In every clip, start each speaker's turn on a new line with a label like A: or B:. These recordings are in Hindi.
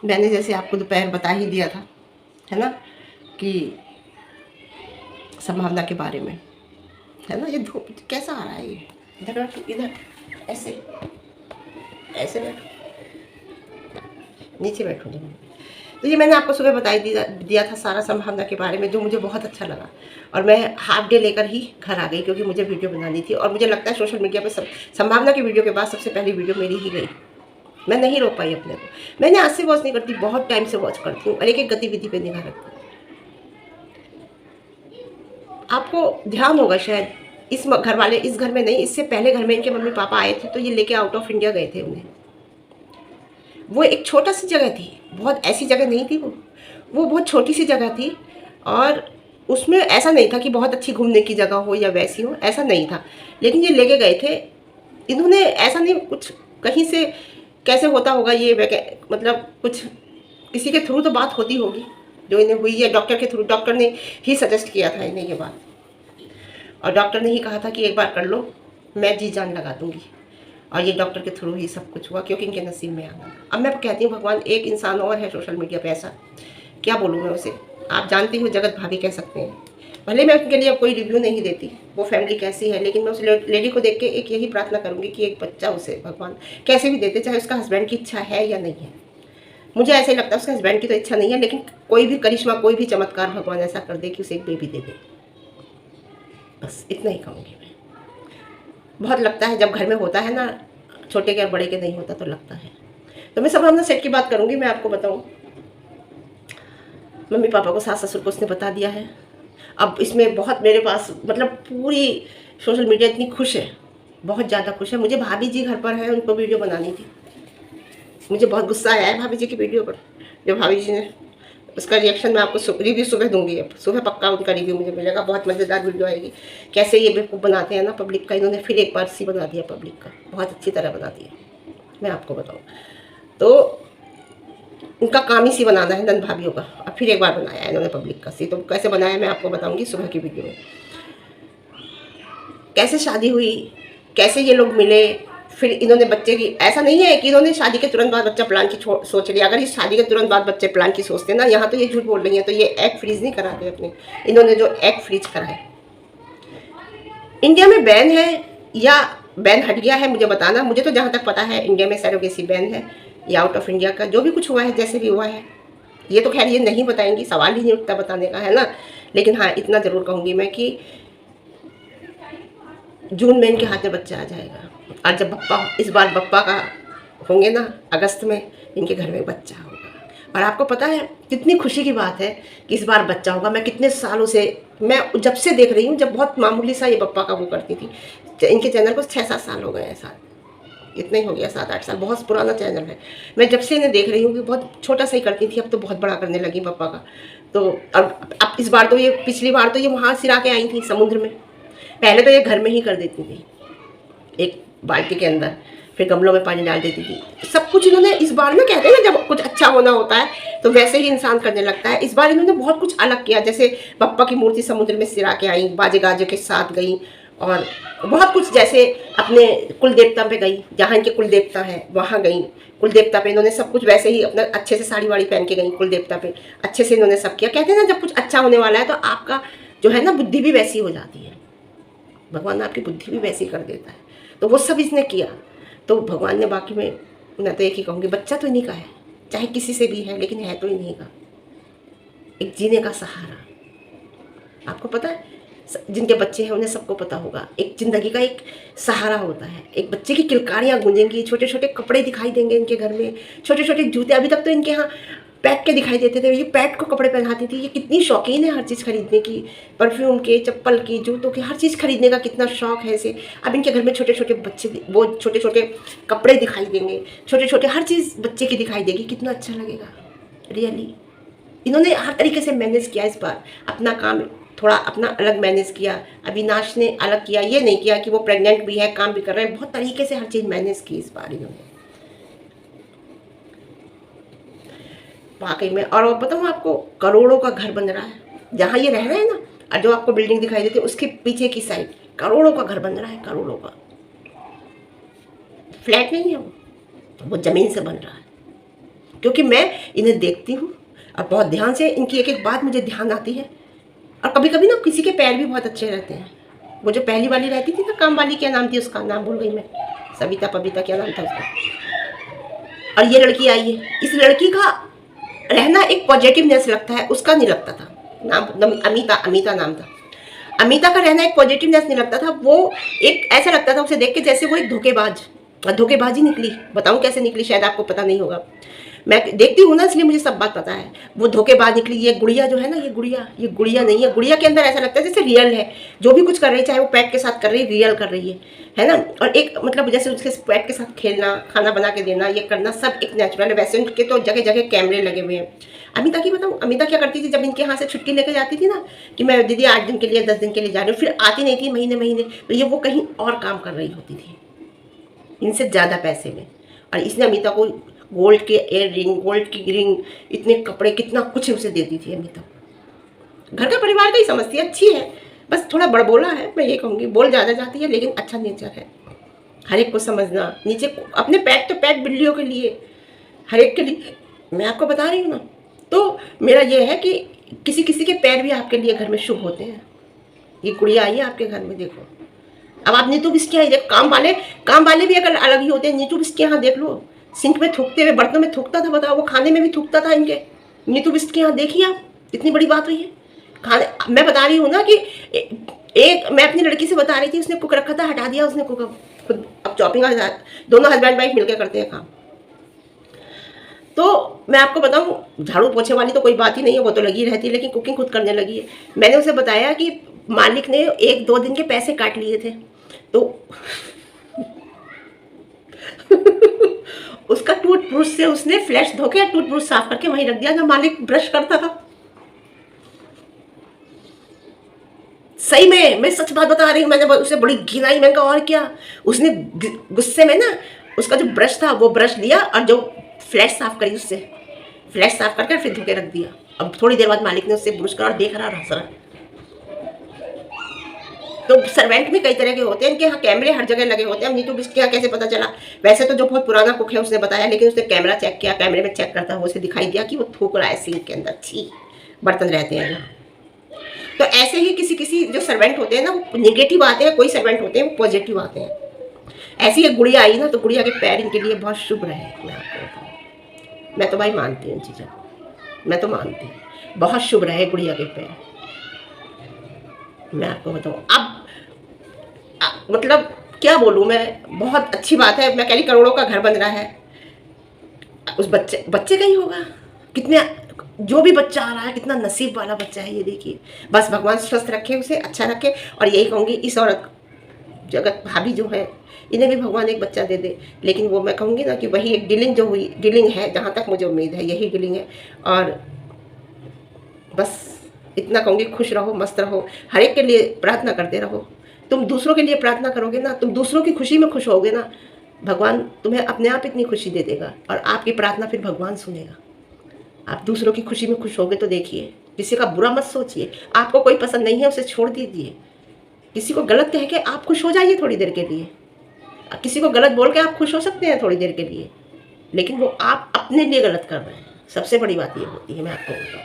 A: मैंने जैसे आपको दोपहर बता ही दिया था, है ना, कि संभावना के बारे में, है ना। ये धूप कैसा आ रहा है, ये इधर बैठो, इधर ऐसे ऐसे बैठो, नीचे बैठो तुम। तो ये मैंने आपको सुबह दिया था सारा संभावना के बारे में, जो मुझे बहुत अच्छा लगा। और मैं हाफ डे लेकर ही घर आ गई, क्योंकि मुझे वीडियो बनानी थी। और मुझे लगता है सोशल मीडिया पे संभावना की वीडियो के बाद सबसे पहली वीडियो मेरी ही गई। मैं नहीं रोक पाई अपने को। मैंने आज से वॉच नहीं करती, बहुत टाइम से वॉच करती हूँ और एक एक गतिविधि पे निगाह रखती हूँ। आपको ध्यान होगा शायद, इस घर वाले इस घर में नहीं, इससे पहले घर में इनके मम्मी पापा आए थे, तो ये लेके आउट ऑफ इंडिया गए थे उन्हें। वो एक छोटा सी जगह थी, बहुत ऐसी जगह नहीं थी वो बहुत छोटी सी जगह थी। और उसमें ऐसा नहीं था कि बहुत अच्छी घूमने की जगह हो या वैसी हो, ऐसा नहीं था। लेकिन ये लेके गए थे इन्होंने, ऐसा नहीं कुछ कहीं से कैसे होता होगा ये, मतलब कुछ किसी के थ्रू तो बात होती होगी जो इन्हें हुई है, डॉक्टर के थ्रू। डॉक्टर ने ही सजेस्ट किया था इन्हें ये बात, और डॉक्टर ने ही कहा था कि एक बार कर लो, मैं जी जान लगा दूंगी। और ये डॉक्टर के थ्रू ही सब कुछ हुआ, क्योंकि इनके नसीब में आना। अब मैं कहती हूँ भगवान, एक इंसान और है सोशल मीडिया पे ऐसा, क्या बोलूँ मैं उसे। आप जानती हो, जगत भाभी कह सकते हैं। भले मैं उनके लिए अब कोई रिव्यू नहीं देती, वो फैमिली कैसी है, लेकिन मैं उस लेडी को देख के एक यही प्रार्थना करूँगी कि एक बच्चा उसे भगवान कैसे भी देते, चाहे उसका हस्बैंड की इच्छा है या नहीं है। मुझे ऐसे लगता है उसका हस्बैंड की तो इच्छा नहीं है, लेकिन कोई भी करिश्मा, कोई भी चमत्कार भगवान ऐसा कर दे कि उसे एक बेबी दे दे। बस इतना ही कहूँगी मैं। बहुत लगता है जब घर में होता है ना, छोटे के और बड़े के नहीं होता तो लगता है। तो मैं संभावना सेट की बात करूँगी। मैं आपको बताऊँ, मम्मी पापा को, सास ससुर को उसने बता दिया है। अब इसमें बहुत मेरे पास, मतलब पूरी सोशल मीडिया इतनी खुश है, बहुत ज़्यादा खुश है। मुझे भाभी जी घर पर है, उनको वीडियो बनानी थी। मुझे बहुत गुस्सा आया है भाभी जी की वीडियो पर, जो भाभी जी ने, उसका रिएक्शन मैं आपको रिव्यू सुबह दूंगी। अब सुबह पक्का उनका रिव्यू मुझे मिलेगा, बहुत मज़ेदार वीडियो आएगी। कैसे ये बेवकूफ़ बनाते हैं ना पब्लिक का, इन्होंने फिर एक बार सी बना दिया पब्लिक का, बहुत अच्छी तरह बना दिया, मैं आपको बताऊँ तो। उनका काम ही सी बनाना है नंद भाभीियों का, और फिर एक बार बनाया है इन्होंने पब्लिक का सी। तो कैसे बनाया मैं आपको बताऊंगी सुबह की वीडियो में। कैसे शादी हुई, कैसे ये लोग मिले, फिर इन्होंने बच्चे की, ऐसा नहीं है कि इन्होंने शादी के तुरंत बाद बच्चा प्लान की सोच लिया। अगर ये शादी के तुरंत बाद बच्चे प्लान की सोचते ना, यहाँ तो ये झूठ बोल रही है, तो ये एग फ्रीज नहीं कराते अपने, इन्होंने जो एग फ्रीज करा है। इंडिया में बैन है या बैन हट गया है, मुझे बताना। मुझे तो जहाँ तक पता है इंडिया में सैरोगेसी बैन है, या आउट ऑफ इंडिया का जो भी कुछ हुआ है, जैसे भी हुआ है, ये तो खैर ये नहीं बताएंगी, सवाल ही नहीं उठता बताने का, है ना। लेकिन हाँ, इतना ज़रूर कहूँगी मैं कि जून में इनके हाथ में बच्चा आ जाएगा। और जब बप्पा, इस बार बप्पा का होंगे ना अगस्त में, इनके घर में बच्चा होगा। और आपको पता है कितनी खुशी की बात है कि इस बार बच्चा होगा। मैं कितने सालों से, मैं जब से देख रही हूँ, जब बहुत मामूली सा ये बप्पा का वो करती थी, इनके चैनल को 6-7 साल हो गए हैं, साल इतना ही हो गया, 7-8 साल, बहुत पुराना चैनल है। मैं जब से इन्हें देख रही हूँ कि बहुत छोटा सा ही करती थी, अब तो बहुत बड़ा करने लगी पप्पा का। तो अब इस बार तो ये, पिछली बार तो ये वहाँ सिरा के आई थी समुद्र में। पहले तो ये घर में ही कर देती थी, एक बाल्टी के अंदर, फिर गमलों में पानी डाल देती थी। सब कुछ इन्होंने इस बार ना, कहते हैं ना जब कुछ अच्छा होना होता है तो वैसे ही इंसान करने लगता है। इस बार इन्होंने बहुत कुछ अलग किया, जैसे बप्पा की मूर्ति समुद्र में सिरा के आई, बाजे गाजे के साथ गई, और बहुत कुछ, जैसे अपने कुल देवता पे गई, जहाँ इनके कुल देवता है वहाँ गई। कुल देवता पे इन्होंने सब कुछ वैसे ही अपना अच्छे से साड़ी वाड़ी पहन के गई, कुल देवता पे अच्छे से इन्होंने सब किया। कहते हैं ना जब कुछ अच्छा होने वाला है तो आपका जो है ना बुद्धि भी वैसी हो जाती है, भगवान आपकी बुद्धि भी वैसी कर देता है। तो वो सब इसने किया, तो भगवान ने, बाकी में मैं तो एक ही कहूँगी, बच्चा तो इन्हीं का है, चाहे किसी से भी है, लेकिन है तो इन्हीं का, एक जीने का सहारा। आपको पता है, जिनके बच्चे हैं उन्हें सबको पता होगा, एक ज़िंदगी का एक सहारा होता है। एक बच्चे की किलकारियाँ गूंजेंगी, छोटे छोटे कपड़े दिखाई देंगे इनके घर में, छोटे छोटे जूते। अभी तक तो इनके यहाँ पैट के दिखाई देते थे, ये पैट को कपड़े पहनाती थी। ये कितनी शौकीन है हर चीज़ खरीदने की, परफ्यूम के, चप्पल की, जूतों की, हर चीज़ खरीदने का कितना शौक है इसे। अब इनके घर में छोटे छोटे बच्चे, वो छोटे छोटे कपड़े दिखाई देंगे, छोटे छोटे हर चीज़ बच्चे की दिखाई देगी, कितना अच्छा लगेगा रियली। इन्होंने हर तरीके से मैनेज किया इस बार, अपना काम थोड़ा अपना अलग मैनेज किया। अविनाश ने अलग किया, ये नहीं किया कि वो प्रेग्नेंट भी है काम भी कर रहे हैं, बहुत तरीके से हर चीज़ मैनेज की इस बार इन्होंने, वाकई में। और बताऊँ आपको, करोड़ों का घर बन रहा है जहाँ ये रह रहे हैं ना, और जो आपको बिल्डिंग दिखाई देती है उसके पीछे की साइड करोड़ों का घर बन रहा है, करोड़ों का। फ्लैट नहीं है वो ज़मीन से बन रहा है। क्योंकि मैं इन्हें देखती हूँ और बहुत ध्यान से इनकी एक एक बात मुझे ध्यान आती है। और कभी कभी ना किसी के पैर भी बहुत अच्छे रहते हैं। वो जो पहली वाली रहती थी ना, काम वाली, क्या नाम थी उसका, नाम भूल गई मैं, सविता पविता क्या नाम था उसका। और ये लड़की आई है, इस लड़की का रहना एक पॉजिटिवनेस लगता है, उसका नहीं लगता था। नाम अमिता नाम था। अमिता का रहना एक पॉजिटिवनेस नहीं लगता था, वो एक ऐसा लगता था उसे देख के जैसे वो एक धोखेबाजी निकली। बताऊं कैसे निकली, शायद आपको पता नहीं होगा, मैं देखती हूँ ना इसलिए मुझे सब बात पता है। वो धोखेबाज निकली। ये गुड़िया जो है ना, ये गुड़िया नहीं है। गुड़िया के अंदर ऐसा लगता है जैसे रियल है, जो भी कुछ कर रही है, चाहे वो पेट के साथ कर रही है, रियल कर रही है ना। और एक मतलब जैसे उसके पेट के साथ खेलना, खाना बना के देना, ये करना सब एक नेचुरल है। वैसे उनके तो जगह जगह कैमरे लगे हुए हैं। अमिता की बताऊँ, अमिता क्या करती थी, जब इनके यहाँ से छुट्टी लेकर जाती थी ना कि मैं दीदी 8 दिन के लिए 10 दिन के लिए जा रही हूँ, फिर आती नहीं थी महीने, तो ये वो कहीं और काम कर रही होती थी इनसे ज़्यादा पैसे में। और इसने अमिता को गोल्ड के एयर रिंग, गोल्ड की रिंग, इतने कपड़े, कितना कुछ उसे देती थी अमिता। घर का परिवार का ही समझती है, अच्छी है, बस थोड़ा बड़बोला है, मैं ये कहूँगी, बोल ज़्यादा जाती है लेकिन अच्छा नेचर है। हर एक को समझना, नीचे अपने पैट तो पैट बिल्लियों के लिए, हर एक के लिए, मैं आपको बता रही हूँ ना। तो मेरा ये है कि किसी किसी के पैर भी आपके लिए घर में शुभ होते हैं। ये गुड़िया आई है आपके घर में, देखो। अब आप नीतू बिस्की आई देखो, काम वाले भी अगर अलग ही होते हैं। नीतू बिस्की यहाँ देख लो, सिंक में थूकते हुए, बर्तनों में थूकता था, बताओ, वो खाने में भी थूकता था इनके। नीतू बिस्की यहाँ देखिए आप, इतनी बड़ी बात हुई है खाने। मैं बता रही हूँ ना कि एक मैं अपनी लड़की से बता रही थी, उसने कुक रखा था, हटा दिया उसने कुक, खुद अब चॉपिंग, दोनों हस्बैंड वाइफ मिलकर करते हैं काम। तो मैं आपको बताऊं, झाड़ू पोछे वाली तो कोई बात ही नहीं है, वो तो लगी रहती है, लेकिन कुकिंग खुद करने लगी है। मैंने उसे बताया कि मालिक ने 1-2 दिन के पैसे काट लिए थे, तो उसका टूथब्रश से उसने फ्लैश धो के टूथब्रश साफ करके वहीं रख दिया जब मालिक ब्रश करता था। सही में, मैं सच बात बता रही हूँ। मैंने उसे बड़ी घिनाई, मैंने कहा और क्या। उसने गुस्से में ना उसका जो ब्रश था वो ब्रश लिया और जो फ्लैश साफ करी, उससे फ्लैश साफ करके फिर धो के रख दिया। अब थोड़ी देर बाद मालिक ने उससे ब्रश करा और देख रहा, हंस रहा। तो सर्वेंट भी कई तरह के होते हैं, इनके यहाँ कैमरे हर जगह लगे होते हैं। अब नीतू बिस्की का कैसे पता चला, वैसे तो जो बहुत पुराना कुक है उसने बताया, लेकिन उसने कैमरा चेक किया, कैमरे में चेक करता हुआ उसे दिखाई दिया कि वो थूक रहा है सिंक के अंदर, छी बर्तन रहते हैं यहाँ। तो ऐसे ही किसी किसी जो सर्वेंट होते हैं ना, वो निगेटिव आते हैं, कोई सर्वेंट होते हैं वो पॉजिटिव आते हैं। ऐसी एक गुड़िया आई ना, तो गुड़िया के पैर इनके लिए बहुत शुभ रहे। मैं आपको बताऊँ, मैं तो भाई मानती हूँ इन चीज़ों को, मैं तो मानती हूँ, बहुत शुभ रहे गुड़िया के पैर। मैं आपको बताऊँ, अब मतलब क्या बोलूँ मैं, बहुत अच्छी बात है। मैं कह रही करोड़ों का घर बन रहा है, उस बच्चे का ही होगा। कितने, जो भी बच्चा आ रहा है, कितना नसीब वाला बच्चा है ये देखिए। बस भगवान स्वस्थ रखे, उसे अच्छा रखे। और यही कहूँगी, इस औरत जगत भाभी जो है, इन्हें भी भगवान एक बच्चा दे दे। लेकिन वो मैं कहूँगी ना कि वही एक डीलिंग जो हुई, डीलिंग है, जहाँ तक मुझे उम्मीद है यही डीलिंग है। और बस इतना कहूँगी, खुश रहो, मस्त रहो, हर एक के लिए प्रार्थना करते रहो। तुम दूसरों के लिए प्रार्थना करोगे ना, तुम दूसरों की खुशी में खुश होगे ना, भगवान तुम्हें अपने आप इतनी खुशी दे देगा। और आपकी प्रार्थना फिर भगवान सुनेगा। आप दूसरों की खुशी में खुश होगे तो देखिए, किसी का बुरा मत सोचिए। आपको कोई पसंद नहीं है, उसे छोड़ दीजिए। किसी को गलत कह के आप खुश हो जाइए थोड़ी देर के लिए, किसी को गलत बोल के आप खुश हो सकते हैं थोड़ी देर के लिए, लेकिन वो आप अपने लिए गलत कर रहे हैं। सबसे बड़ी बात ये होती है। मैं आपको बताऊँ,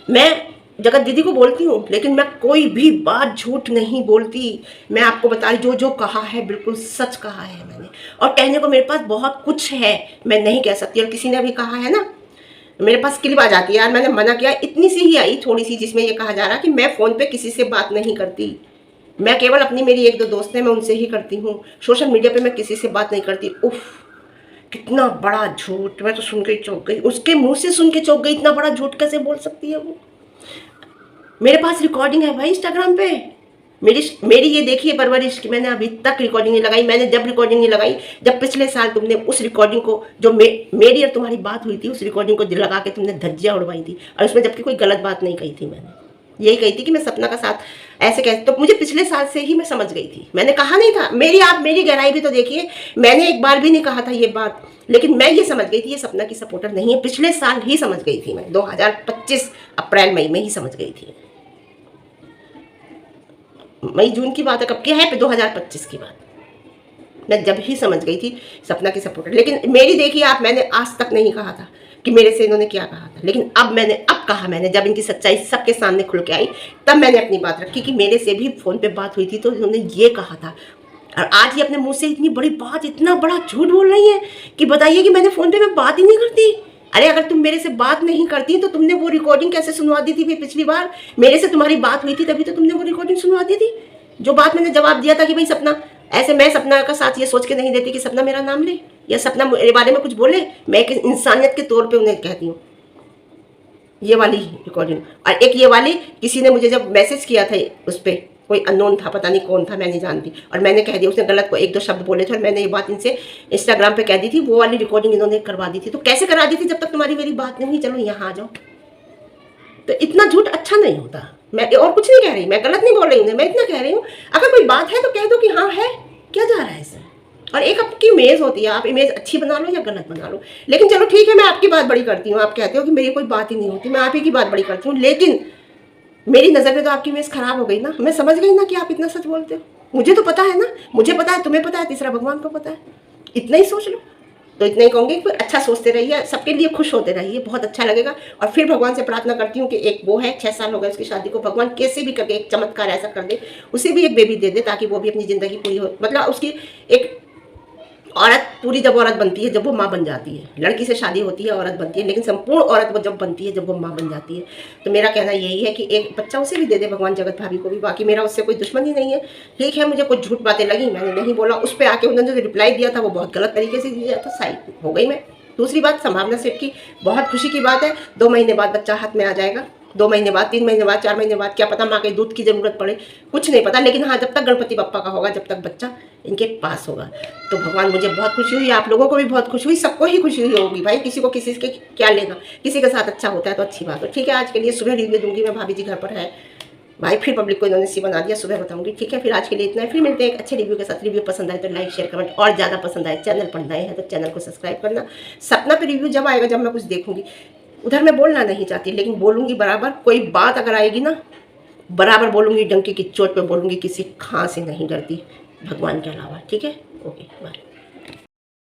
A: मैं जगत दीदी को बोलती हूँ, लेकिन मैं कोई भी बात झूठ नहीं बोलती। मैं आपको बता रही, जो जो कहा है बिल्कुल सच कहा है मैंने। और कहने को मेरे पास बहुत कुछ है, मैं नहीं कह सकती। और किसी ने भी कहा है ना, मेरे पास क्लिप आ जाती है यार, मैंने मना किया, इतनी सी ही आई थोड़ी सी, जिसमें ये कहा जा रहा कि मैं फ़ोन पे किसी से बात नहीं करती। मैं केवल अपनी, मेरी 1-2 दोस्त हैं, मैं उनसे ही करती हूँ। सोशल मीडिया पे मैं किसी से बात नहीं करती। उफ, कितना बड़ा झूठ। मैं तो सुन के चौंक गई, उसके मुंह से सुन के चौंक गई। इतना बड़ा झूठ कैसे बोल सकती है वो। मेरे पास रिकॉर्डिंग है भाई इंस्टाग्राम पे। मेरी ये देखिए परवरिश की, मैंने अभी तक रिकॉर्डिंग नहीं लगाई। मैंने जब रिकॉर्डिंग नहीं लगाई, जब पिछले साल तुमने उस रिकॉर्डिंग को, जो मेरी और तुम्हारी बात हुई थी, उस रिकॉर्डिंग को लगा के तुमने धज्जियाँ उड़वाई थी। और उसमें जबकि कोई गलत बात नहीं कही थी, मैंने यही कही थी कि मैं सपना का साथ ऐसे कैसे। तो मुझे पिछले साल से ही मैं समझ गई थी, मैंने कहा नहीं था। आप मेरी गहराई भी तो देखिए, मैंने एक बार भी नहीं कहा था ये बात, लेकिन मैं ये समझ गई थी ये सपना की सपोर्टर नहीं है। पिछले साल ही समझ गई थी मैं, 2025 अप्रैल मई में ही समझ गई थी। मई जून की बात है, कब की है, 2025 की बात। मैं जब ही समझ गई थी सपना की सपोर्टर। लेकिन मेरी देखिए आप, मैंने आज तक नहीं कहा था कि मेरे से इन्होंने क्या कहा था, लेकिन अब कहा मैंने, जब इनकी सच्चाई सबके सामने खुल के आई तब मैंने अपनी बात रखी कि मेरे से भी फ़ोन पे बात हुई थी तो इन्होंने ये कहा था। और आज ये अपने मुंह से इतनी बड़ी बात, इतना बड़ा झूठ बोल रही है कि बताइए कि मैंने फ़ोन पे मैं बात ही नहीं करती। अरे अगर तुम मेरे से बात नहीं करती तो तुमने वो रिकॉर्डिंग कैसे सुनवा दी थी फिर पिछली बार? मेरे से तुम्हारी बात हुई थी तभी तो तुमने वो रिकॉर्डिंग सुनवा दी थी। जो बात मैंने जवाब दिया था कि भाई सपना ऐसे, मैं सपना का साथ ये सोच के नहीं देती कि सपना मेरा नाम ले या सपना मेरे बारे में कुछ बोले। मैं एक इंसानियत के तौर पे उन्हें कहती हूँ। ये वाली रिकॉर्डिंग और एक ये वाली, किसी ने मुझे जब मैसेज किया था उस पर, कोई अननोन था, पता नहीं कौन था, मैं नहीं जानती, और मैंने कह दिया, उसने गलत को एक दो शब्द बोले थे और मैंने ये बात इनसे इंस्टाग्राम पे कह दी थी। वो वाली रिकॉर्डिंग इन्होंने करवा दी थी। तो कैसे करा दी थी जब तक तुम्हारी मेरी बात नहीं हुई? चलो यहाँ आ जाओ। तो इतना झूठ अच्छा नहीं होता। मैं और कुछ नहीं कह रही, मैं गलत नहीं बोल रही हूँ, मैं इतना कह रही हूँ अगर कोई बात है तो कह दो कि हाँ है, क्या जा रहा है इससे। और एक आपकी इमेज होती है, आप इमेज अच्छी बना लो या गलत बना लो। लेकिन चलो ठीक है, मैं आपकी बात बड़ी करती हूँ, आप कहते हो कि मेरी कोई बात ही नहीं होती, मैं आप ही की बात बड़ी करती हूँ, लेकिन मेरी नज़र में तो आपकी इमेज खराब हो गई ना। मैं समझ गई ना कि आप इतना सच बोलते हो। मुझे तो पता है ना, मुझे पता है, तुम्हें पता है, तीसरा भगवान को पता है। इतना ही सोच लो। तो इतना ही कहूँगी कि अच्छा सोचते रहिए, सबके लिए खुश होते रहिए, बहुत अच्छा लगेगा। और फिर भगवान से प्रार्थना करती हूँ कि एक वो है 6 साल हो गए उसकी शादी को, भगवान कैसे भी करके एक चमत्कार ऐसा कर दे, उसे भी एक बेबी दे दे ताकि वो भी अपनी ज़िंदगी पूरी हो। मतलब उसकी एक औरत पूरी जब औरत बनती है, जब वो माँ बन जाती है। लड़की से शादी होती है, औरत बनती है, लेकिन संपूर्ण औरत वो जब बनती है जब वो माँ बन जाती है। तो मेरा कहना यही है कि एक बच्चा उसे भी दे दे भगवान, जगत भाभी को भी। बाकी मेरा उससे कोई दुश्मनी नहीं है। ठीक है, मुझे कुछ झूठ बातें लगी, मैंने नहीं बोला। उस पर आके उन्होंने जो रिप्लाई दिया था वो बहुत गलत तरीके से दिया था, साइड हो गई मैं। दूसरी बात, संभावना सेठ की बहुत खुशी की बात है, 2 महीने बाद बच्चा हाथ में आ जाएगा। 2 महीने बाद, 3 महीने बाद, 4 महीने बाद, क्या पता माँ के दूध की जरूरत पड़े, कुछ नहीं पता। लेकिन हाँ, जब तक गणपति बप्पा का होगा, जब तक बच्चा इनके पास होगा। तो भगवान, मुझे बहुत खुशी हुई, आप लोगों को भी बहुत खुशी हुई, सबको ही खुशी हुई होगी भाई। किसी को किसी के क्या लेना, किसी के साथ अच्छा होता है तो अच्छी बात हो। ठीक है, आज के लिए सुबह रिव्यू दूंगी मैं, भाभी जी घर पर है भाई, फिर पब्लिक को इन्होंने सी बना दिया, सुबह बताऊंगी। ठीक है, फिर आज के लिए इतना है, फिर मिलते हैं एक अच्छे रिव्यू के साथ। रिव्यू पसंद आए तो लाइक शेयर कमेंट, और ज़्यादा पसंद आए, चैनल पर नए हैं तो चैनल को सब्सक्राइब करना। सपना पे रिव्यू जब आएगा, जब मैं कुछ देखूंगी, उधर मैं बोलना नहीं चाहती, लेकिन बोलूंगी बराबर। कोई बात अगर आएगी ना, बराबर बोलूंगी, डंके की चोट पे बोलूंगी, किसी खां से नहीं डरती भगवान के अलावा। ठीक है, ओके, बाय।